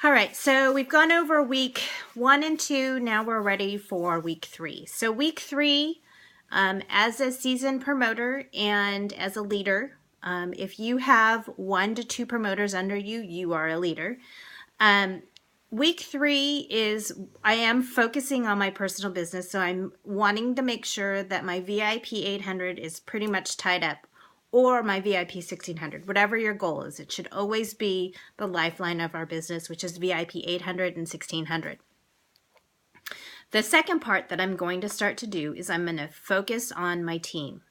All right, so we've gone over week 1 and 2. Now we're ready for week 3. So week 3, as a seasoned promoter and as a leader, if you have 1 to 2 promoters under you, you are a leader. Week 3 is, I am focusing on my personal business, so I'm wanting to make sure that my VIP 800 is pretty much tied up, or my VIP 1600, whatever your goal is. It should always be the lifeline of our business, which is VIP 800 and 1600. The second part that I'm going to start to do is I'm going to focus on my team.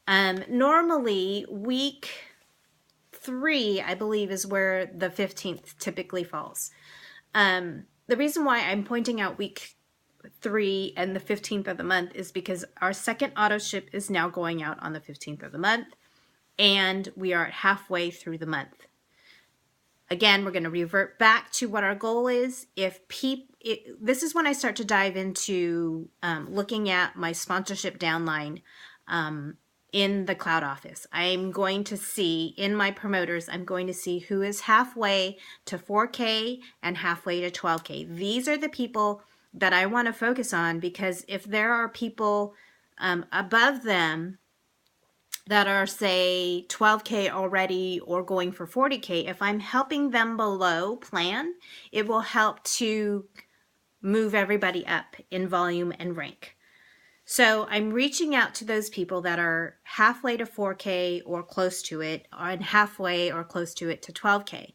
Normally, week 3, I believe, is where the 15th typically falls. The reason why I'm pointing out week 3 and the 15th of the month is because our second auto ship is now going out on the 15th of the month, and we are halfway through the month. Again, we're going to revert back to what our goal is. This is when I start to dive into looking at my sponsorship downline in the cloud office. I'm going to see in my promoters, I'm going to see who is halfway to 4K and halfway to 12K. These are the people that I want to focus on, because if there are people above them that are, say, 12K already or going for 40K, if I'm helping them below plan, it will help to move everybody up in volume and rank. So I'm reaching out to those people that are halfway to 4K or close to it, and halfway or close to it to 12K.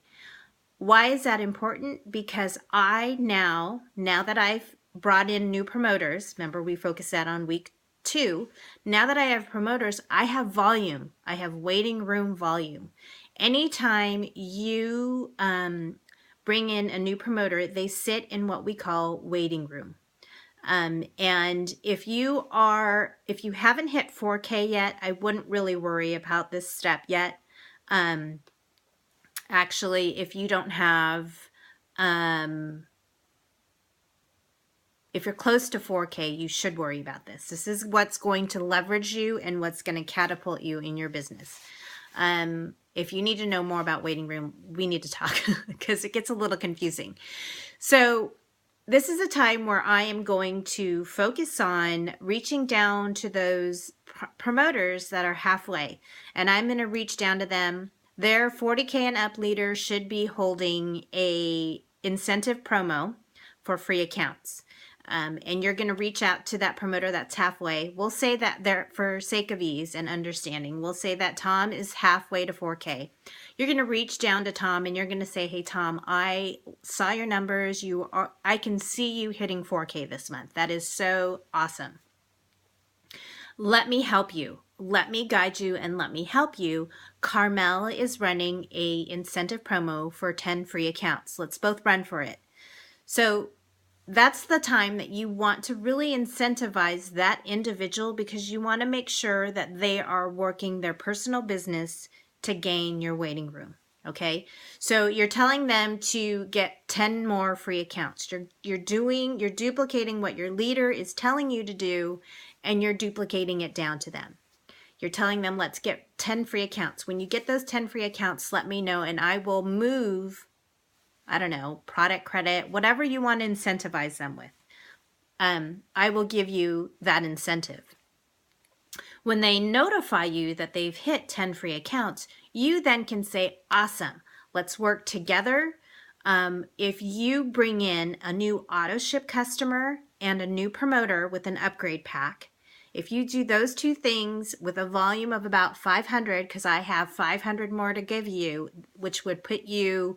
Why is that important? Because now that I've brought in new promoters, remember we focused that on week 2, now that I have promoters, I have volume. I have waiting room volume. Anytime you bring in a new promoter, they sit in what we call waiting room. And if you haven't hit 4K yet, I wouldn't really worry about this step yet. Actually, if you don't have, if you're close to 4K, you should worry about this. This is what's going to leverage you and what's going to catapult you in your business. If you need to know more about waiting room, we need to talk because it gets a little confusing. So this is a time where I am going to focus on reaching down to those promoters that are halfway, and I'm going to reach down to them. Their 40K and up leader should be holding a incentive promo for free accounts. And you're going to reach out to that promoter that's halfway. We'll say that there, for sake of ease and understanding, we'll say that Tom is halfway to 4K. You're going to reach down to Tom and you're going to say, hey, Tom, I saw your numbers. I can see you hitting 4K this month. That is so awesome. Let me help you. Let me guide you and let me help you. Carmel is running a incentive promo for 10 free accounts. Let's both run for it. So that's the time that you want to really incentivize that individual, because you want to make sure that they are working their personal business to gain your waiting room. Okay, so you're telling them to get 10 more free accounts. You're duplicating what your leader is telling you to do, and you're duplicating it down to them. You're telling them, let's get 10 free accounts. When you get those 10 free accounts, let me know and I will move, I don't know, product credit, whatever you want to incentivize them with. I will give you that incentive. When they notify you that they've hit 10 free accounts, you then can say, awesome, let's work together. If you bring in a new auto ship customer and a new promoter with an upgrade pack, if you do those two things with a volume of about 500, because I have 500 more to give you, which would put you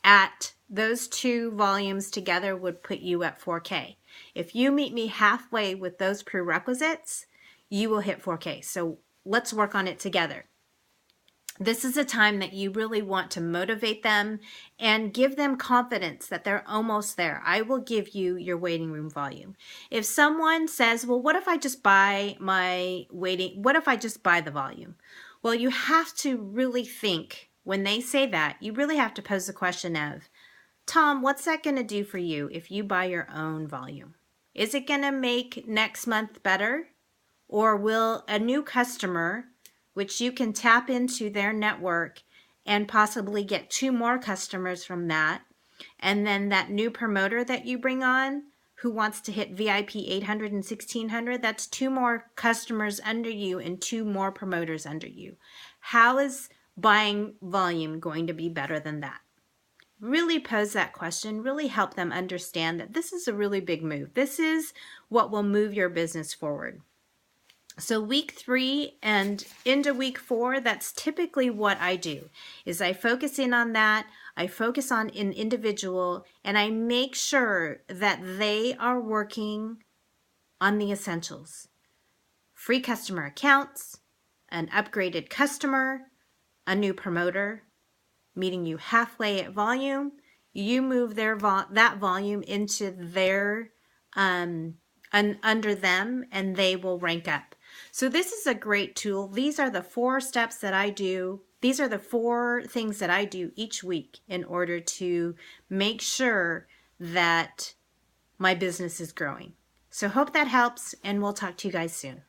at, those two volumes together would put you at 4K. If you meet me halfway with those prerequisites, you will hit 4K. So let's work on it together. This is a time that you really want to motivate them and give them confidence that they're almost there. I will give you your waiting room volume. If someone says, well, what if I just buy the volume? Well, you have to really think, when they say that, you really have to pose the question of, Tom, what's that going to do for you if you buy your own volume? Is it going to make next month better? Or will a new customer, which you can tap into their network and possibly get 2 more customers from that, And then that new promoter that you bring on who wants to hit VIP 800 and 1600, that's 2 more customers under you and 2 more promoters under you. How is buying volume going to be better than that? Really pose that question, really help them understand that this is a really big move. This is what will move your business forward. So week 3 and into week 4, that's typically what I do, is I focus in on that. I focus on an individual, and I make sure that they are working on the essentials. Free customer accounts, an upgraded customer, a new promoter, meeting you halfway at volume. You move that volume into their under them, and they will rank up. So this is a great tool. These are the 4 steps that I do. These are the 4 things that I do each week in order to make sure that my business is growing. So hope that helps, and we'll talk to you guys soon.